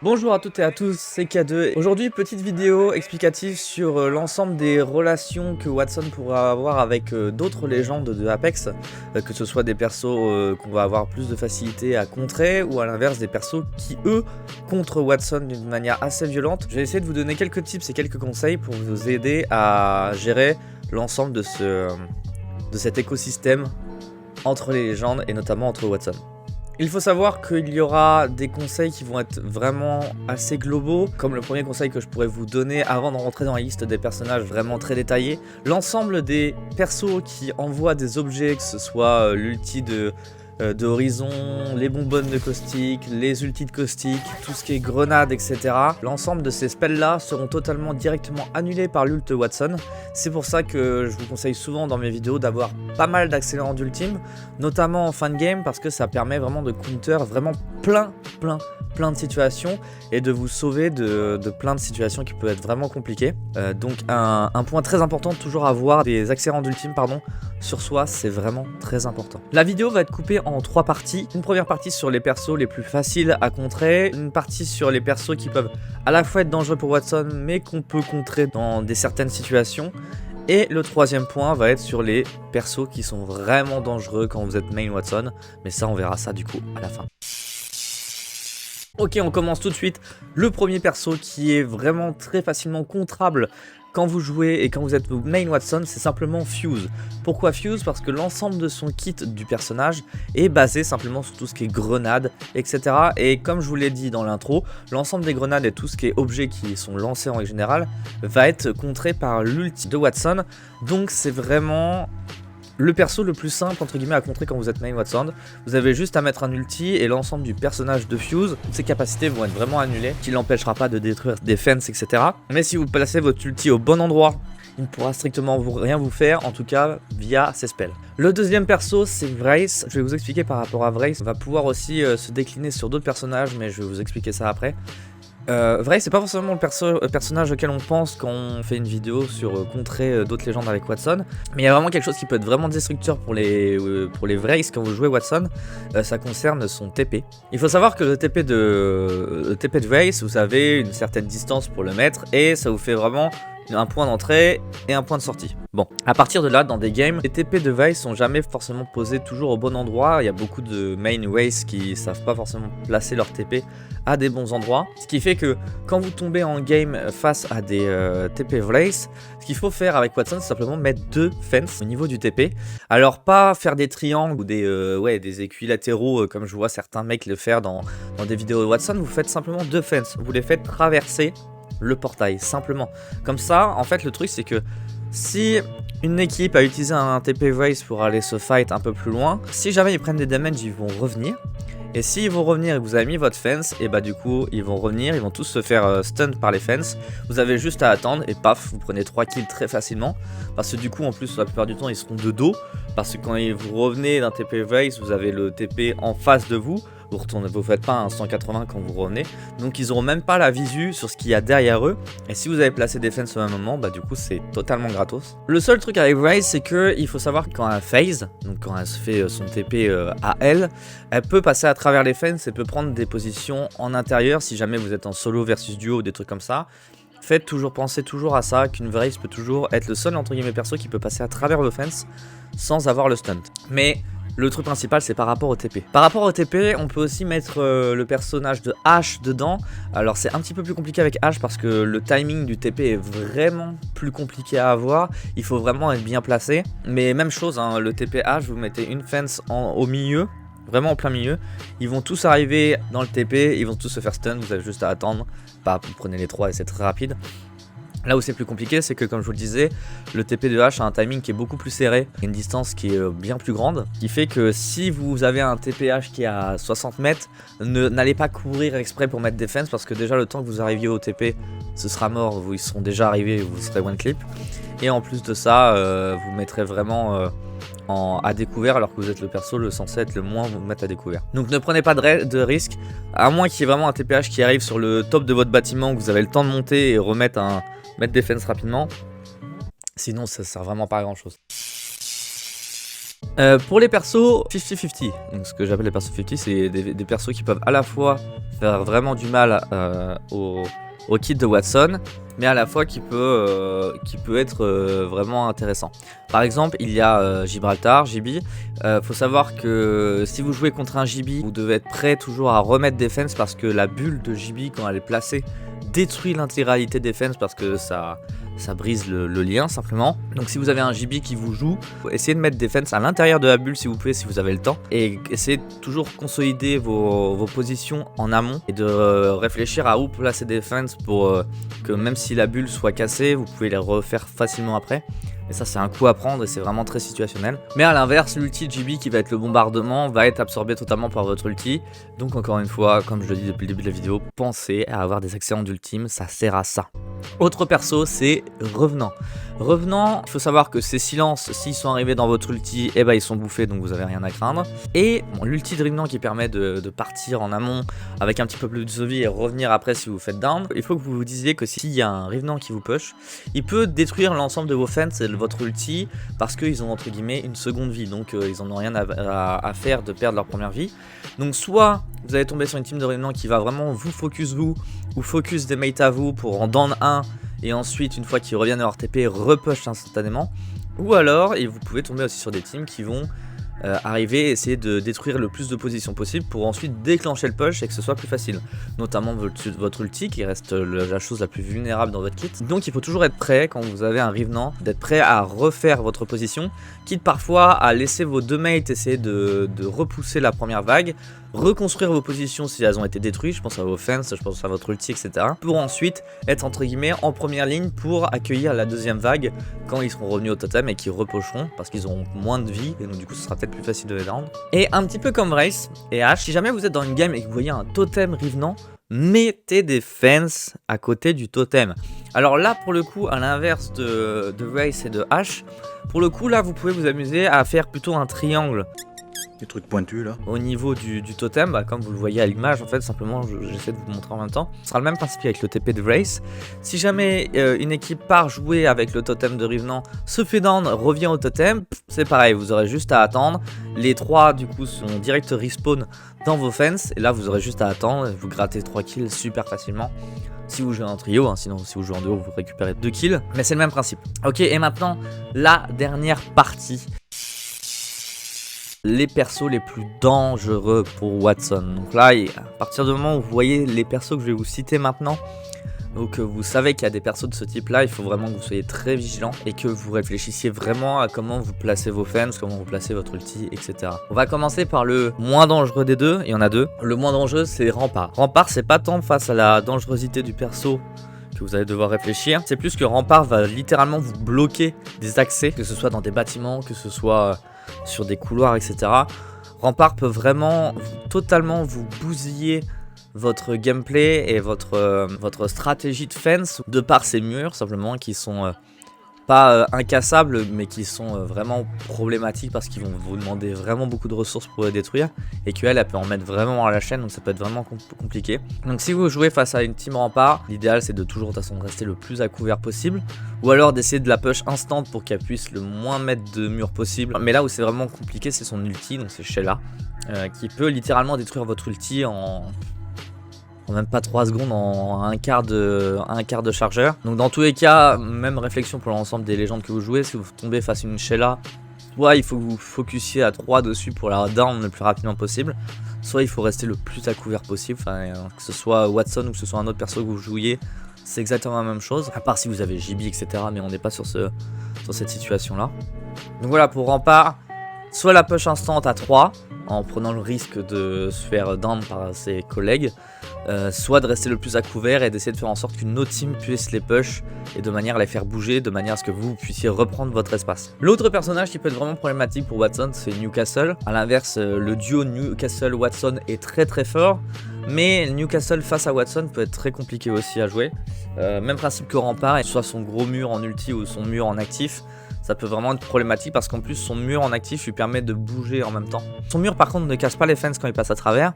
Bonjour à toutes et à tous, c'est K2. Aujourd'hui, petite vidéo explicative sur l'ensemble des relations que Watson pourra avoir avec d'autres légendes de Apex, que ce soit des persos qu'on va avoir plus de facilité à contrer, ou à l'inverse des persos qui, eux, contrent Watson d'une manière assez violente. Je vais essayer de vous donner quelques tips et quelques conseils pour vous aider à gérer l'ensemble de cet écosystème entre les légendes et notamment entre Watson. Il faut savoir qu'il y aura des conseils qui vont être vraiment assez globaux, comme le premier conseil que je pourrais vous donner avant de rentrer dans la liste des personnages vraiment très détaillés. L'ensemble des persos qui envoient des objets, que ce soit l'ulti de Horizon, les bonbonnes de caustique, les ultis de caustique, tout ce qui est grenade, etc. L'ensemble de ces spells là seront totalement directement annulés par l'ult Watson. C'est pour ça que je vous conseille souvent dans mes vidéos d'avoir pas mal d'accélérants d'ultime, notamment en fin de game, parce que ça permet vraiment de counter vraiment plein de situations et de vous sauver de plein de situations qui peuvent être vraiment compliquées. Donc un point très important, toujours avoir des accélérants d'ultime sur soi, c'est vraiment très important. La vidéo va être coupée en 3 parties. Une première partie sur les persos les plus faciles à contrer, une partie sur les persos qui peuvent à la fois être dangereux pour Watson mais qu'on peut contrer dans certaines situations. Et le troisième point va être sur les persos qui sont vraiment dangereux quand vous êtes main Watson, mais ça on verra ça du coup à la fin. Ok, on commence tout de suite. Le premier perso qui est vraiment très facilement contrable quand vous jouez et quand vous êtes main Watson, c'est simplement Fuse. Pourquoi Fuse? Parce que l'ensemble de son kit du personnage est basé simplement sur tout ce qui est grenades, etc. Et comme je vous l'ai dit dans l'intro, l'ensemble des grenades et tout ce qui est objets qui sont lancés en règle générale va être contré par l'ulti de Watson. Donc c'est vraiment le perso le plus simple entre guillemets à contrer quand vous êtes main Watson. Vous avez juste à mettre un ulti et l'ensemble du personnage de Fuse, toutes ses capacités vont être vraiment annulées, qui l'empêchera pas de détruire des fences, etc. Mais si vous placez votre ulti au bon endroit, il ne pourra strictement rien vous faire, en tout cas via ses spells. Le deuxième perso c'est Vrace. Je vais vous expliquer par rapport à Vrace. On va pouvoir aussi se décliner sur d'autres personnages, mais je vais vous expliquer ça après. Vrace c'est pas forcément le personnage auquel on pense quand on fait une vidéo sur contrer d'autres légendes avec Watson, mais il y a vraiment quelque chose qui peut être vraiment destructeur pour les Vrace quand vous jouez Watson. Ça concerne son TP. Il faut savoir que le TP de Vrace, vous avez une certaine distance pour le mettre et ça vous fait vraiment un point d'entrée et un point de sortie. Bon, à partir de là, dans des games, les TP de Vrace sont jamais forcément posés toujours au bon endroit. Il y a beaucoup de main Vrace qui savent pas forcément placer leur TP à des bons endroits. Ce qui fait que quand vous tombez en game face à des TP Vrace, ce qu'il faut faire avec Watson, c'est simplement mettre 2 fences au niveau du TP. Alors pas faire des triangles ou des équilatéraux comme je vois certains mecs le faire dans des vidéos de Watson. Vous faites simplement 2 fences. Vous les faites traverser le portail, simplement. Comme ça, en fait, le truc, c'est que si une équipe a utilisé un TP Vrace pour aller se fight un peu plus loin, si jamais ils prennent des damages, ils vont revenir. Et s'ils vont revenir et que vous avez mis votre fence, et bah du coup, ils vont revenir, ils vont tous se faire stun par les fences. Vous avez juste à attendre et paf, vous prenez 3 kills très facilement. Parce que du coup, en plus, la plupart du temps, ils seront de dos. Parce que quand vous revenez d'un TP Vrace, vous avez le TP en face de vous. Vous faites pas un 180 quand vous revenez, donc ils auront même pas la visu sur ce qu'il y a derrière eux. Et si vous avez placé des fences au même moment, bah du coup c'est totalement gratos. Le seul truc avec Vrace, c'est que il faut savoir que quand elle phase, donc quand elle se fait son TP à elle peut passer à travers les fences et peut prendre des positions en intérieur si jamais vous êtes en solo versus duo ou des trucs comme ça. Pensez toujours à ça, qu'une Vrace peut toujours être le seul entre guillemets perso qui peut passer à travers vos fences sans avoir le stunt. Mais le truc principal c'est par rapport au TP. Par rapport au TP, on peut aussi mettre le personnage de H dedans. Alors c'est un petit peu plus compliqué avec H parce que le timing du TP est vraiment plus compliqué à avoir. Il faut vraiment être bien placé. Mais même chose, hein, le TP H, vous mettez une fence au milieu, vraiment en plein milieu. Ils vont tous arriver dans le TP, ils vont tous se faire stun, vous avez juste à attendre. Vous prenez les 3 et c'est très rapide. Là où c'est plus compliqué, c'est que comme je vous le disais, le TP de H a un timing qui est beaucoup plus serré, une distance qui est bien plus grande, qui fait que si vous avez un TPH qui est à 60 mètres, n'allez pas courir exprès pour mettre des fences parce que déjà le temps que vous arriviez au TP, ce sera mort, ils seront déjà arrivés et vous serez one clip. Et en plus de ça, vous mettrez vraiment à découvert alors que vous êtes le perso censé être le moins vous mettre à découvert. Donc ne prenez pas de risque, à moins qu'il y ait vraiment un TPH qui arrive sur le top de votre bâtiment, que vous avez le temps de monter et mettre des fences rapidement. Sinon ça sert vraiment pas à grand chose. Pour les persos 50-50, donc ce que j'appelle les persos 50, c'est des persos qui peuvent à la fois faire vraiment du mal au kit de Watson, mais à la fois qui peut être vraiment intéressant. Par exemple, il y a Gibraltar, JB. Faut savoir que si vous jouez contre un JB, vous devez être prêt toujours à remettre Defense parce que la bulle de JB, quand elle est placée, détruit l'intégralité Defense parce que ça brise le lien simplement. Donc si vous avez un JB qui vous joue, essayez de mettre Defense à l'intérieur de la bulle si vous pouvez, si vous avez le temps, et essayez de toujours consolider vos positions en amont et de réfléchir à où placer Defense pour que même si la bulle soit cassée, vous pouvez les refaire facilement après. Et ça c'est un coup à prendre et c'est vraiment très situationnel. Mais à l'inverse, l'ulti de JB qui va être le bombardement va être absorbé totalement par votre ulti. Donc encore une fois, comme je le dis depuis le début de la vidéo, pensez à avoir des accès en ultime, ça sert à ça. Autre perso, c'est Revenant. Revenant, il faut savoir que ces silences, s'ils sont arrivés dans votre ulti, eh ben ils sont bouffés, donc vous avez rien à craindre. Et bon, l'ulti de Revenant qui permet de partir en amont avec un petit peu plus de vie et revenir après si vous faites down. Il faut que vous vous disiez que s'il y a un Revenant qui vous push, il peut détruire l'ensemble de vos fences et de votre ulti parce qu'ils ont entre guillemets une seconde vie, donc ils en ont rien à faire de perdre leur première vie. Donc soit vous allez tomber sur une team de Revenant qui va vraiment vous focus vous, ou focus des mates à vous pour en down 1 et ensuite une fois qu'ils reviennent à leur TP repush instantanément, ou alors et vous pouvez tomber aussi sur des teams qui vont arriver et essayer de détruire le plus de positions possible pour ensuite déclencher le push et que ce soit plus facile, notamment votre ulti qui reste la chose la plus vulnérable dans votre kit. Donc il faut toujours être prêt quand vous avez un Revenant, d'être prêt à refaire votre position, quitte parfois à laisser vos deux mates essayer de repousser la première vague, reconstruire vos positions si elles ont été détruites, je pense à vos fences, je pense à votre ulti, etc. Pour ensuite être entre guillemets en première ligne pour accueillir la deuxième vague quand ils seront revenus au totem et qu'ils repocheront parce qu'ils auront moins de vie et donc du coup ce sera peut-être plus facile de les down. Et un petit peu comme Race et Ash, si jamais vous êtes dans une game et que vous voyez un totem Revenant, mettez des fences à côté du totem. Alors là pour le coup, à l'inverse de Race et de Ash, pour le coup là vous pouvez vous amuser à faire plutôt un triangle. Des trucs pointus là. Au niveau du totem, bah, comme vous le voyez à l'image, en fait, simplement, j'essaie de vous montrer en même temps. Ce sera le même principe avec le TP de Race. Si jamais une équipe part jouer avec le totem de Revenant, se fait down, revient au totem, c'est pareil, vous aurez juste à attendre. Les 3 du coup sont direct respawn dans vos fences, et là vous aurez juste à attendre, et vous grattez 3 kills super facilement. Si vous jouez en trio, hein, sinon si vous jouez en duo, vous récupérez 2 kills, mais c'est le même principe. Ok, et maintenant, la dernière partie. Les persos les plus dangereux pour Watson. Donc là, à partir du moment où vous voyez les persos que je vais vous citer maintenant, donc vous savez qu'il y a des persos de ce type là, il faut vraiment que vous soyez très vigilant et que vous réfléchissiez vraiment à comment vous placez vos fans, comment vous placez votre ulti, etc. On va commencer par le moins dangereux des deux, il y en a deux. Le moins dangereux c'est Rempart. Rempart c'est pas tant face à la dangerosité du perso que vous allez devoir réfléchir, c'est plus que Rempart va littéralement vous bloquer des accès, que ce soit dans des bâtiments, que ce soit sur des couloirs, etc. Rempart peut vraiment totalement vous bousiller votre gameplay et votre stratégie de fence de par ces murs simplement qui sont pas incassables mais qui sont vraiment problématiques parce qu'ils vont vous demander vraiment beaucoup de ressources pour les détruire et qu'elle peut en mettre vraiment à la chaîne, donc ça peut être vraiment compliqué. Donc si vous jouez face à une team Rempart, l'idéal c'est de toujours de toute façon rester le plus à couvert possible ou alors d'essayer de la push instant pour qu'elle puisse le moins mettre de murs possible. Mais là où c'est vraiment compliqué c'est son ulti, donc c'est Sheila qui peut littéralement détruire votre ulti en même pas 3 secondes, en un quart de chargeur. Donc dans tous les cas, même réflexion pour l'ensemble des légendes que vous jouez, si vous tombez face à une Sheila, soit il faut que vous focussiez à 3 dessus pour la down le plus rapidement possible, soit il faut rester le plus à couvert possible, que ce soit Watson ou que ce soit un autre perso que vous jouiez, c'est exactement la même chose, à part si vous avez JB, etc. Mais on n'est pas sur cette situation là. Donc voilà, pour Rempart, soit la push instant à 3 en prenant le risque de se faire down par ses collègues, soit de rester le plus à couvert et d'essayer de faire en sorte qu'une autre team puisse les push et de manière à les faire bouger, de manière à ce que vous puissiez reprendre votre espace. L'autre personnage qui peut être vraiment problématique pour Watson, c'est Newcastle. A l'inverse, le duo Newcastle-Watson est très très fort, mais Newcastle face à Watson peut être très compliqué aussi à jouer. Même principe que Rempart, soit son gros mur en ulti ou son mur en actif, ça peut vraiment être problématique parce qu'en plus son mur en actif lui permet de bouger en même temps. Son mur par contre ne casse pas les fences quand il passe à travers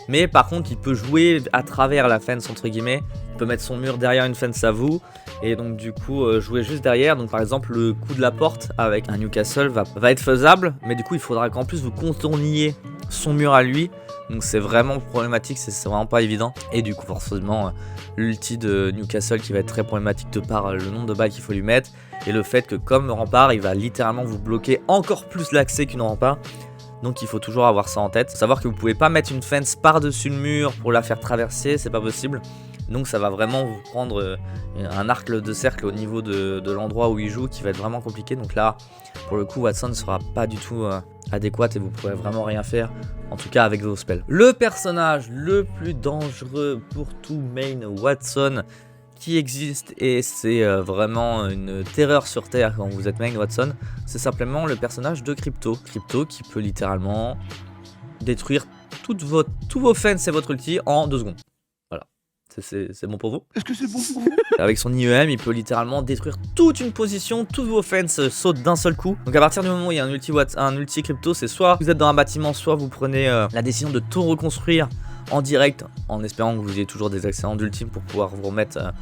Mais par contre il peut jouer à travers la fence entre guillemets. Il peut mettre son mur derrière une fence à vous. Et donc du coup jouer juste derrière. Donc par exemple le coup de la porte avec un Newcastle va être faisable. Mais du coup il faudra qu'en plus vous contourniez son mur à lui. Donc c'est vraiment problématique, c'est vraiment pas évident. Et du coup forcément l'ulti de Newcastle qui va être très problématique de par le nombre de balles qu'il faut lui mettre. Et le fait que comme rempart il va littéralement vous bloquer encore plus l'accès qu'une rempart. Donc il faut toujours avoir ça en tête. Savoir que vous pouvez pas mettre une fence par dessus le mur pour la faire traverser, c'est pas possible. Donc ça va vraiment vous prendre un arc de cercle au niveau de l'endroit où il joue qui va être vraiment compliqué. Donc là pour le coup Watson ne sera pas du tout adéquate et vous pourrez vraiment rien faire, en tout cas avec vos spells. Le personnage le plus dangereux pour tout main Watson qui existe, et c'est vraiment une terreur sur terre quand vous êtes main Watson, c'est simplement le personnage de Crypto. Crypto qui peut littéralement détruire tous vos fences et votre ulti en 2 secondes. Voilà, c'est bon pour vous? Est-ce que c'est bon pour vous? Avec son IEM, il peut littéralement détruire toute une position, toutes vos fences sautent d'un seul coup. Donc à partir du moment où il y a un ulti Crypto, c'est soit vous êtes dans un bâtiment, soit vous prenez la décision de tout reconstruire en direct, en espérant que vous ayez toujours des excellents ultimes pour pouvoir vous remettre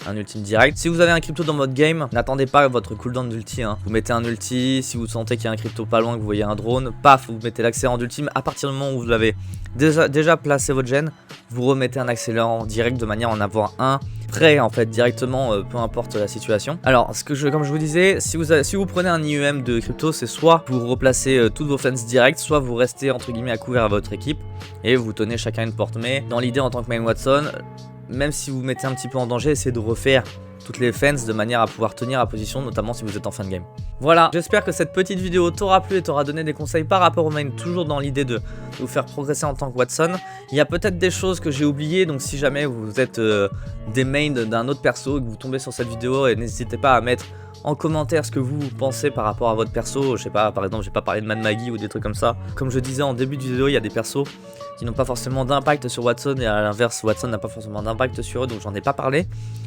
un ultime direct. Si vous avez un Crypto dans votre game, n'attendez pas votre cooldown d'ulti. Vous mettez un ulti, si vous sentez qu'il y a un Crypto pas loin, que vous voyez un drone, paf, vous mettez l'accélérant d'ultime. À partir du moment où vous avez déjà placé votre gène, vous remettez un accélérant direct de manière à en avoir un prêt en fait directement, peu importe la situation. Alors comme je vous disais, si vous prenez un IEM de Crypto, c'est soit vous replacez toutes vos fences directes, soit vous restez entre guillemets à couvert à votre équipe et vous tenez chacun une porte. Mais dans l'idée en tant que main Watson, même si vous mettez un petit peu en danger, essayez de refaire toutes les fences de manière à pouvoir tenir la position, notamment si vous êtes en fin de game. Voilà, j'espère que cette petite vidéo t'aura plu et t'aura donné des conseils par rapport au main, toujours dans l'idée de vous faire progresser en tant que Watson. Il y a peut-être des choses que j'ai oubliées, donc si jamais vous êtes des mains d'un autre perso et que vous tombez sur cette vidéo, n'hésitez pas à mettre en commentaire ce que vous pensez par rapport à votre perso. Je sais pas, par exemple j'ai pas parlé de Mad Maggie ou des trucs comme ça. Comme je disais en début de vidéo, il y a des persos qui n'ont pas forcément d'impact sur Watson et à l'inverse Watson n'a pas forcément d'impact sur eux, donc j'en ai pas parlé.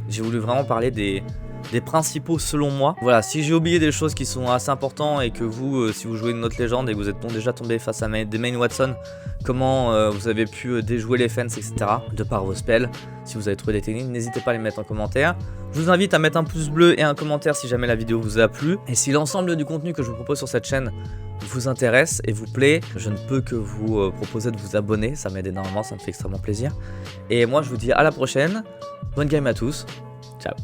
J'ai voulu vraiment parler des principaux selon moi. Voilà, si j'ai oublié des choses qui sont assez importantes et que vous, si vous jouez une autre légende et que vous êtes déjà tombé face à des main Watson, comment vous avez pu déjouer les fences, etc. de par vos spells. Si vous avez trouvé des techniques, n'hésitez pas à les mettre en commentaire. Je vous invite à mettre un pouce bleu et un commentaire si jamais la vidéo vous a plu. Et si l'ensemble du contenu que je vous propose sur cette chaîne vous intéresse et vous plaît, je ne peux que vous proposer de vous abonner. Ça m'aide énormément, ça me fait extrêmement plaisir. Et moi je vous dis à la prochaine. Bonne game à tous. Ciao.